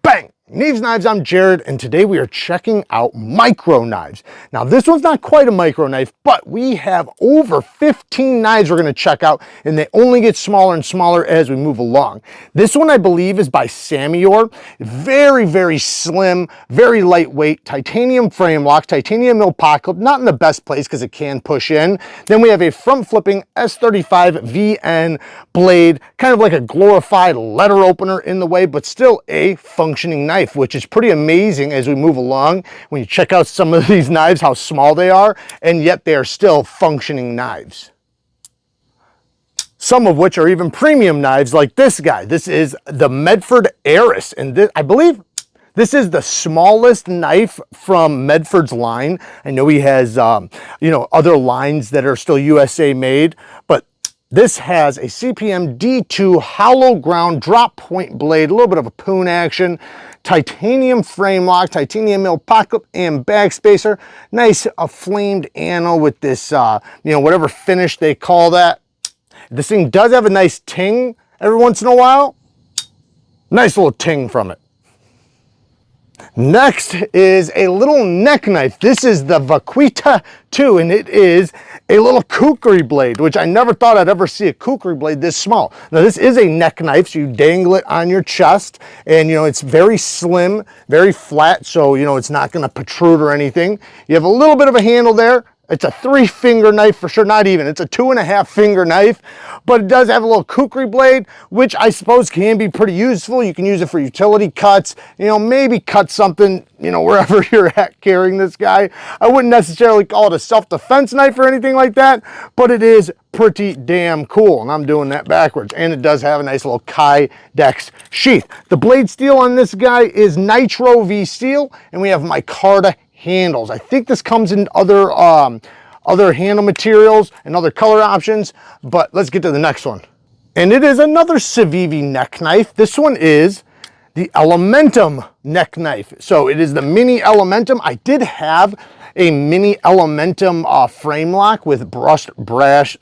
Bang! Neeves Knives, I'm Jared, and today we are checking out micro knives. Now this one's not quite a micro knife, but we have over 15 knives we're going to check out, and they only get smaller and smaller as we move along. This one I believe is by Samior. Very, very slim, very lightweight, titanium frame lock, titanium mill pocket clip, not in the best place because it can push in. Then we have a front flipping S35 VN blade, kind of like a glorified letter opener in the way, but still a functioning knife, which is pretty amazing as we move along when you check out some of these knives, how small they are, and yet they are still functioning knives. Some of which are even premium knives like this guy. This is the Medford Aerys, and I believe this is the smallest knife from Medford's line. I know he has other lines that are still USA made, but this has a CPM D2 hollow ground drop point blade, a little bit of a poon action, titanium frame lock, titanium mill pocket and bag spacer, nice flamed anno with this, whatever finish they call that. This thing does have a nice ting every once in a while. Nice little ting from it. Next is a little neck knife. This is the Vquita 2, and it is a little kukri blade, which I never thought I'd ever see a kukri blade this small. Now this is a neck knife, so you dangle it on your chest, and it's very slim, very flat, so it's not going to protrude or anything. You have a little bit of a handle there. It's a 3-finger knife for sure, not even. It's a 2.5-finger knife, but it does have a little kukri blade, which I suppose can be pretty useful. You can use it for utility cuts, maybe cut something, wherever you're at carrying this guy. I wouldn't necessarily call it a self-defense knife or anything like that, but it is pretty damn cool, and I'm doing that backwards. And it does have a nice little Kydex sheath. The blade steel on this guy is Nitro V steel, and we have micarta handles. I think this comes in other handle materials and other color options, but let's get to the next one. And it is another Civivi neck knife. This one is the Elementum neck knife. So it is the mini Elementum. I did have a mini Elementum frame lock with a brush brass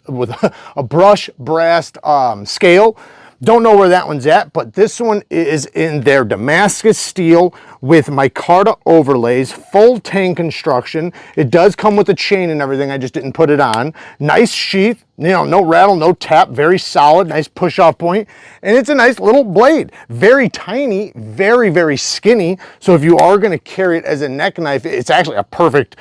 scale. Don't know where that one's at, but this one is in their Damascus steel with micarta overlays, full tang construction. It does come with a chain and everything. I just didn't put it on. Nice sheath, no rattle, no tap, very solid, nice push-off point. And it's a nice little blade, very tiny, very, very skinny. So if you are gonna carry it as a neck knife, it's actually a perfect,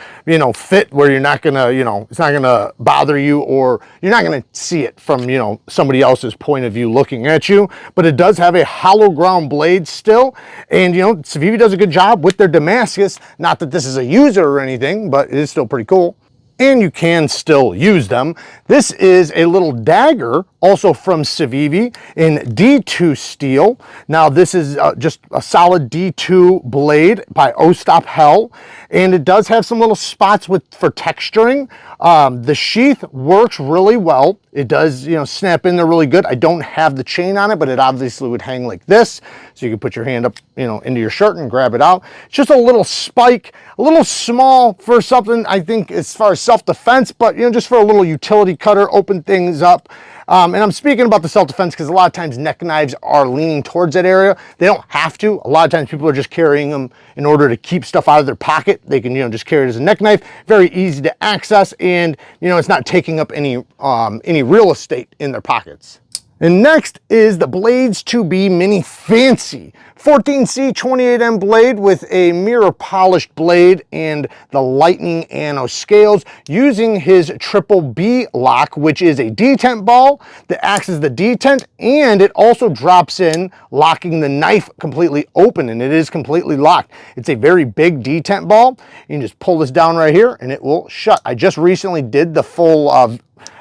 fit where you're not gonna, it's not gonna bother you, or you're not gonna see it from, somebody else's point of view looking at you. But it does have a hollow ground blade still. And, Civivi does a good job with their Damascus. Not that this is a user or anything, but it is still pretty cool. And you can still use them. This is a little dagger, also from Civivi, in D2 steel. Now this is just a solid D2 blade by Ostap Hell, and it does have some little spots for texturing. The sheath works really well. It does, snap in there really good. I don't have the chain on it, but it obviously would hang like this, so you can put your hand up, into your shirt and grab it out. It's just a little spike, a little small for something, I think, as far as self-defense, but, just for a little utility cutter, open things up. And I'm speaking about the self-defense because a lot of times neck knives are leaning towards that area. They don't have to. A lot of times people are just carrying them in order to keep stuff out of their pocket. They can, just carry it as a neck knife. Very easy to access, and, it's not taking up any real estate in their pockets. And next is the Blades 2B Mini Fancy 14C 28M blade with a mirror polished blade and the lightning anno scales, using his triple B lock, which is a detent ball that acts as the detent, and it also drops in, locking the knife completely open, and it is completely locked. It's a very big detent ball. You can just pull this down right here and it will shut. I just recently did the full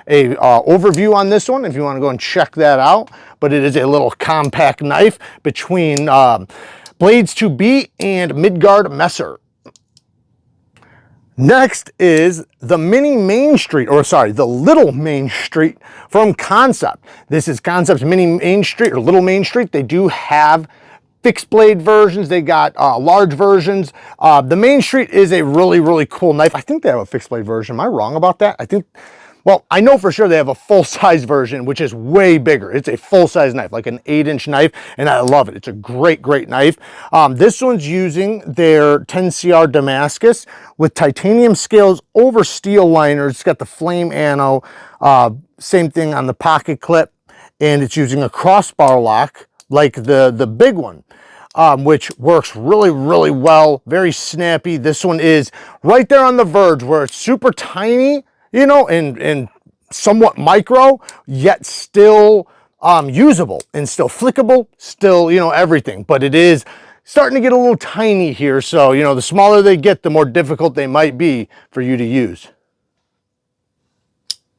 overview on this one if you want to go and check that out, but it is a little compact knife between Blades 2B and Midgard Messer. Next is the mini Main Street, or sorry, the little Main Street from KANSEPT. This is KANSEPT's mini Main Street, or little Main Street. They do have fixed blade versions. They got large versions. The Main Street is a really, really cool knife. I think they have a fixed blade version. Am I wrong about that? I think Well, I know for sure they have a full-size version, which is way bigger. It's a full-size knife, like an 8-inch knife, and I love it. It's a great, great knife. This one's using their 10CR Damascus with titanium scales over steel liners. It's got the flame ano, same thing on the pocket clip, and it's using a crossbar lock like the big one. Which works really, really well, very snappy. This one is right there on the verge where it's super tiny, you know, and somewhat micro, yet still usable and still flickable, still, you know, everything. But it is starting to get a little tiny here. So, you know, the smaller they get, the more difficult they might be for you to use.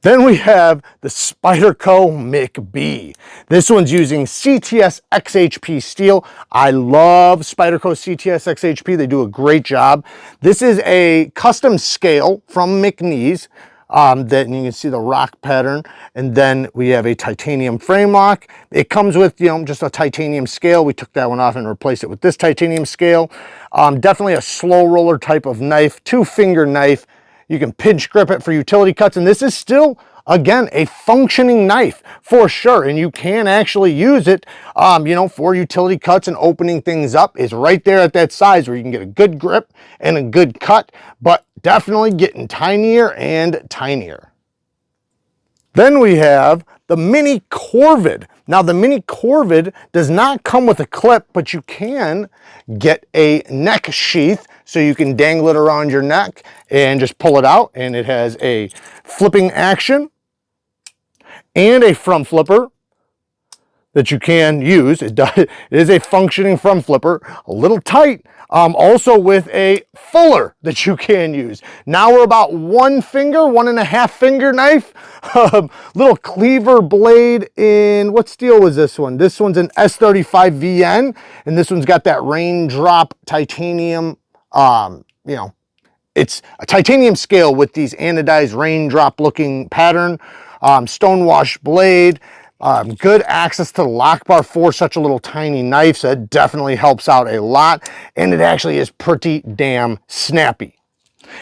Then we have the Spyderco McBee. This one's using CTS XHP steel. I love Spyderco CTS XHP. They do a great job. This is a custom scale from McNees. That you can see the rock pattern, and then we have a titanium frame lock. It comes with, you know, just a titanium scale. We took that one off and replaced it with this titanium scale. Definitely a slow roller type of knife, 2-finger knife. You can pinch grip it for utility cuts, and this is still, again, a functioning knife for sure, and you can actually use it, you know, for utility cuts and opening things up. Is right there at that size where you can get a good grip and a good cut, but definitely getting tinier and tinier. Then we have the Mini Corvid. Now the Mini Corvid does not come with a clip, but you can get a neck sheath so you can dangle it around your neck and just pull it out, and it has a flipping action and a front flipper that you can use. It is a functioning front flipper, a little tight, also with a fuller that you can use. Now we're about 1.5 finger knife, little cleaver blade in, what steel was this one? This one's an S35 VN, and this one's got that raindrop titanium, you know, it's a titanium scale with these anodized raindrop looking pattern, stonewash blade. Good access to the lock bar for such a little tiny knife, so it definitely helps out a lot, and it actually is pretty damn snappy.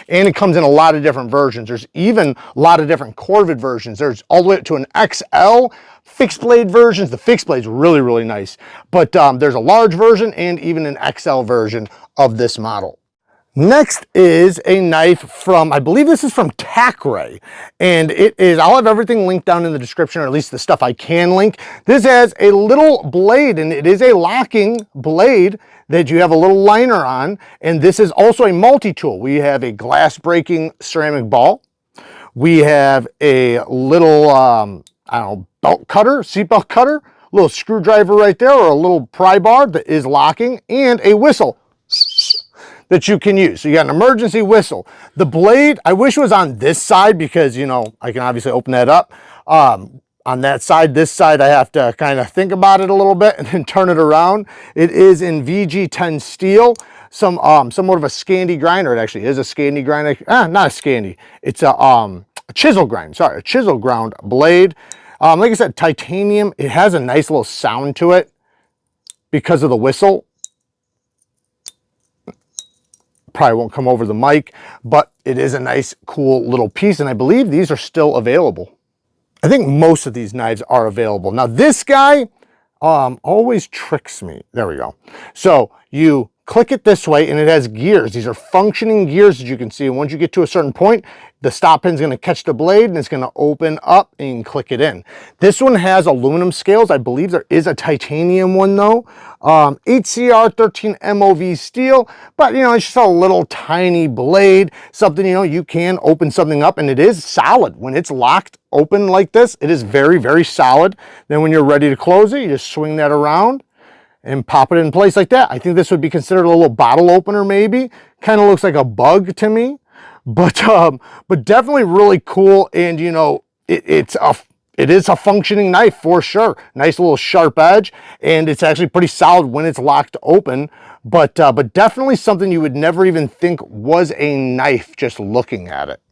And it comes in a lot of different versions. There's even a lot of different Corvid versions. There's all the way up to an XL fixed blade versions. The fixed blade's really, really nice, but there's a large version and even an XL version of this model. Next is a knife from, I believe this is from Tacray, and it is, I'll have everything linked down in the description, or at least the stuff I can link. This has a little blade, and it is a locking blade that you have a little liner on, and this is also a multi-tool. We have a glass breaking ceramic ball. We have a little, I don't know, belt cutter, seatbelt cutter, little screwdriver right there, or a little pry bar that is locking, and a whistle that you can use. So you got an emergency whistle. The blade, I wish it was on this side because, you know, I can obviously open that up. On that side, this side, I have to kind of think about it a little bit and then turn it around. It is in VG10 steel, somewhat of a Scandi grinder. It actually is a Scandi grinder. Not a Scandi. It's a chisel grind, sorry, a chisel ground blade. Like I said, titanium. It has a nice little sound to it because of the whistle. Probably won't come over the mic, but it is a nice, cool little piece, and I believe these are still available. I think most of these knives are available. Now this guy always tricks me. There we go. So you click it this way, and it has gears. These are functioning gears, as you can see, and once you get to a certain point, the stop pin's going to catch the blade, and it's going to open up, and you can click it in. This one has aluminum scales. I believe there is a titanium one, though. 8CR 13 MOV steel, but, you know, it's just a little tiny blade, something, you know, you can open something up, and it is solid. When it's locked open like this, it is very, very solid. Then when you're ready to close it, you just swing that around and pop it in place like that. I think this would be considered a little bottle opener, maybe. Kind of looks like a bug to me, but definitely really cool. And, you know, it is a functioning knife for sure. Nice little sharp edge, and it's actually pretty solid when it's locked open, but definitely something you would never even think was a knife just looking at it.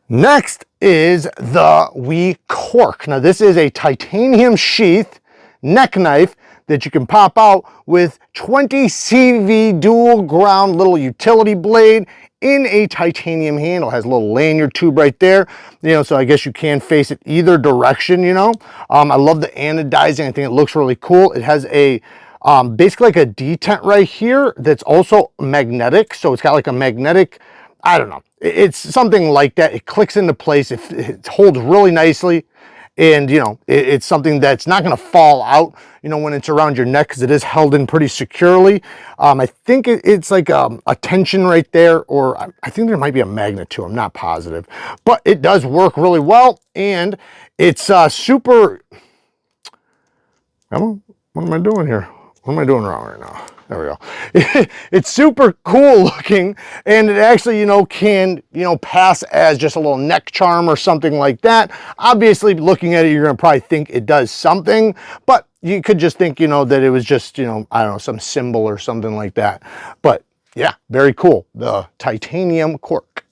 Next is the Cork. Now this is a titanium sheath neck knife that you can pop out with 20 CV dual ground little utility blade in a titanium handle. It has a little lanyard tube right there, you know, so I guess you can face it either direction, you know. I love the anodizing. I think it looks really cool. It has a basically like a detent right here that's also magnetic. So it's got like a magnetic, I don't know, it's something like that. It clicks into place. It holds really nicely. And, you know, it's something that's not going to fall out, you know, when it's around your neck, because it is held in pretty securely. I think it's like a tension right there, or I think there might be a magnet too. I'm not positive. But it does work really well, and it's super... What am I doing here? What am I doing wrong right now? There we go. It's super cool looking, and it actually, you know, can, you know, pass as just a little neck charm or something like that. Obviously, looking at it, you're going to probably think it does something, but you could just think, you know, that it was just, you know, I don't know, some symbol or something like that. But yeah, very cool. The titanium cork.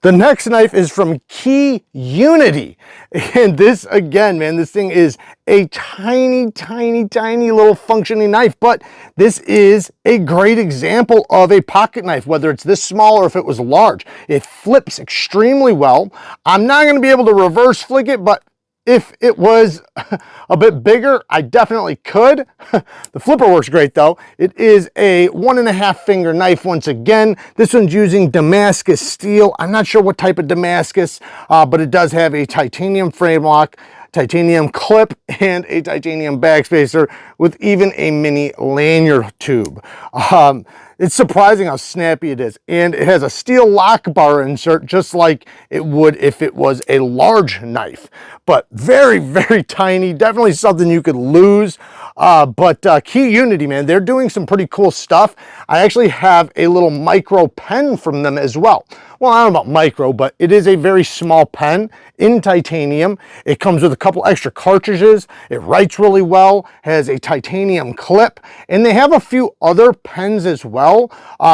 The next knife is from KUBEY, and this, again, man, this thing is a tiny, tiny, tiny little functioning knife, but this is a great example of a pocket knife, whether it's this small or if it was large. It flips extremely well. I'm not going to be able to reverse flick it, but if it was a bit bigger, I definitely could. The flipper works great though. It is a 1.5 finger knife once again. This one's using Damascus steel. I'm not sure what type of Damascus, but it does have a titanium frame lock, titanium clip, and a titanium backspacer with even a mini lanyard tube. It's surprising how snappy it is, and it has a steel lock bar insert just like it would if it was a large knife, but very, very tiny. Definitely something you could lose. But KUBEY, man, they're doing some pretty cool stuff. I actually have a little micro pen from them as well. Well, I don't know about micro, but it is a very small pen in titanium. It comes with a couple extra cartridges. It writes really well, has a titanium clip, and they have a few other pens as well.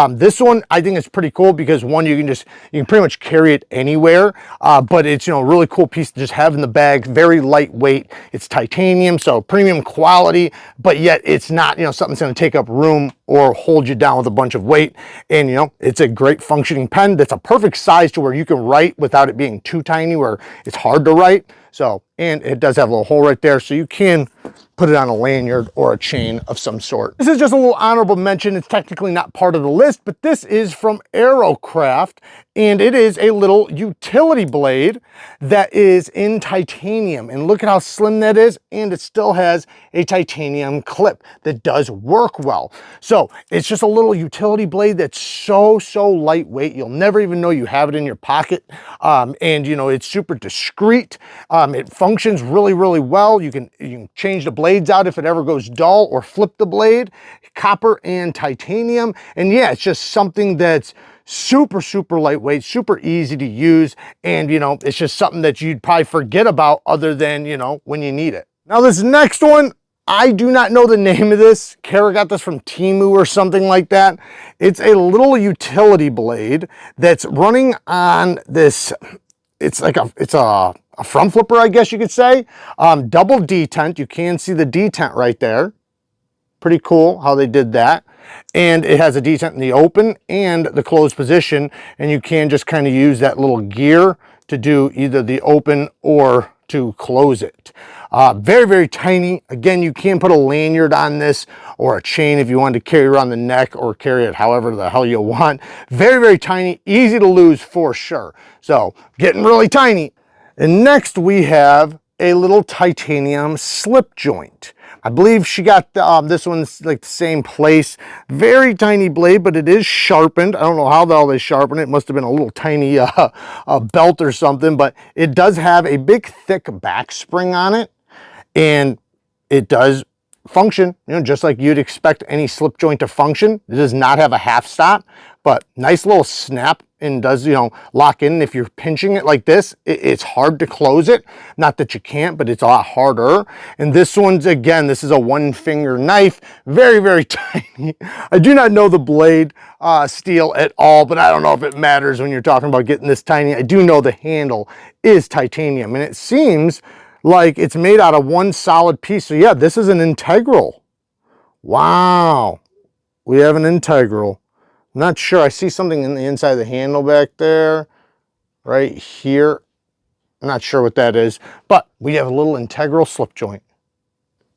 This one I think is pretty cool because one, you can pretty much carry it anywhere, but it's, you know, a really cool piece to just have in the bag. Very lightweight. It's titanium, so premium quality, but yet it's not, you know, something that's going to take up room or hold you down with a bunch of weight. And, you know, it's a great functioning pen that's a perfect size to where you can write without it being too tiny where it's hard to write. So, and it does have a little hole right there, so you can put it on a lanyard or a chain of some sort. This is just a little honorable mention. It's technically not part of the list, but this is from AEROCRAFT, and it is a little utility blade that is in titanium. And look at how slim that is, and it still has a titanium clip that does work well. So it's just a little utility blade that's so lightweight. You'll never even know you have it in your pocket. And you know, it's super discreet. It functions really well. You can change the blades out if it ever goes dull, or flip the blade. Copper and titanium. And yeah, it's just something that's super lightweight, super easy to use. And you know, it's just something that you'd probably forget about other than, you know, when you need it. Now this next one, I do not know the name of this. Kara got this from Temu or something like that. It's a little utility blade that's running on this, it's a front flipper, I guess you could say. Double detent. You can see the detent right there. Pretty cool how they did that. And it has a detent in the open and the closed position, and you can just kind of use that little gear to do either the open or to close it. Very tiny. Again, you can put a lanyard on this or a chain if you wanted to carry around the neck, or carry it however the hell you want. Very tiny, easy to lose for sure. So getting really tiny. And next we have a little titanium slip joint. I believe she got this one's like the same place. Very tiny blade, but it is sharpened. I don't know how the hell they sharpen it. It must have been a little tiny a belt or something, but it does have a big thick back spring on it, and it does function, you know, just like you'd expect any slip joint to function. It does not have a half stop, but nice little snap, and does, you know, lock in. If you're pinching it like this, it's hard to close it. Not that you can't, but it's a lot harder. And this one's, again, this is a 1-finger knife. Very tiny. I do not know the blade steel at all, but I don't know if it matters when you're talking about getting this tiny. I do know the handle is titanium, and it seems like it's made out of one solid piece. So yeah, this is an integral. Wow. We have an integral. I'm not sure. I see something in the inside of the handle back there, right here. I'm not sure what that is, but we have a little integral slip joint.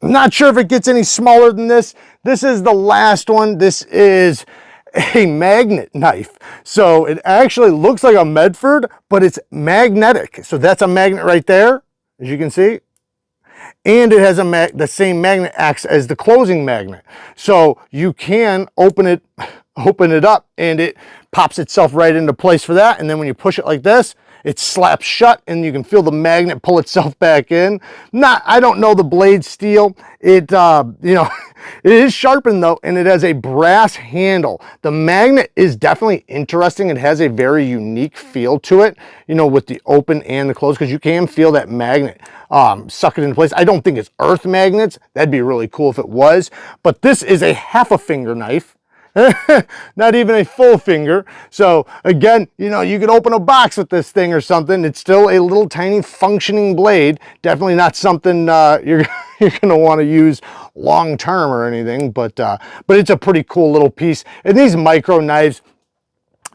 I'm not sure if it gets any smaller than this. This is the last one. This is a magnet knife. So it actually looks like a Medford, but it's magnetic. So that's a magnet right there, as you can see. And it has the same magnet acts as the closing magnet. So you can open it up and it pops itself right into place for that. And then when you push it like this, it slaps shut and you can feel the magnet pull itself back in. I don't know the blade steel. It, you know, it is sharpened though, and it has a brass handle. The magnet is definitely interesting. It has a very unique feel to it, you know, with the open and the close, because you can feel that magnet suck it into place. I don't think it's earth magnets. That'd be really cool if it was, but this is a half a finger knife. Not even a full finger. So again, you know, you could open a box with this thing or something. It's still a little tiny functioning blade. Definitely not something you're gonna want to use long term or anything, but it's a pretty cool little piece. And these micro knives,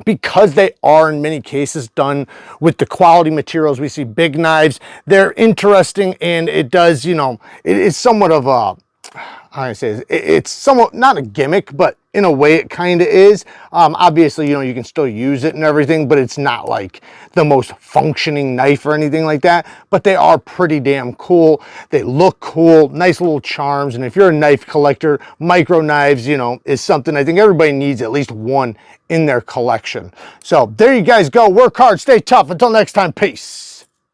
because they are in many cases done with the quality materials we see big knives, they're interesting, and it does, you know, it is somewhat of a, how do I say this? It's somewhat not a gimmick, but in a way it kind of is. Obviously, you know, you can still use it and everything, but it's not like the most functioning knife or anything like that. But they are pretty damn cool. They look cool, nice little charms. And if you're a knife collector, micro knives, you know, is something I think everybody needs at least one in their collection. So there you guys go. Work hard, stay tough. Until next time, peace.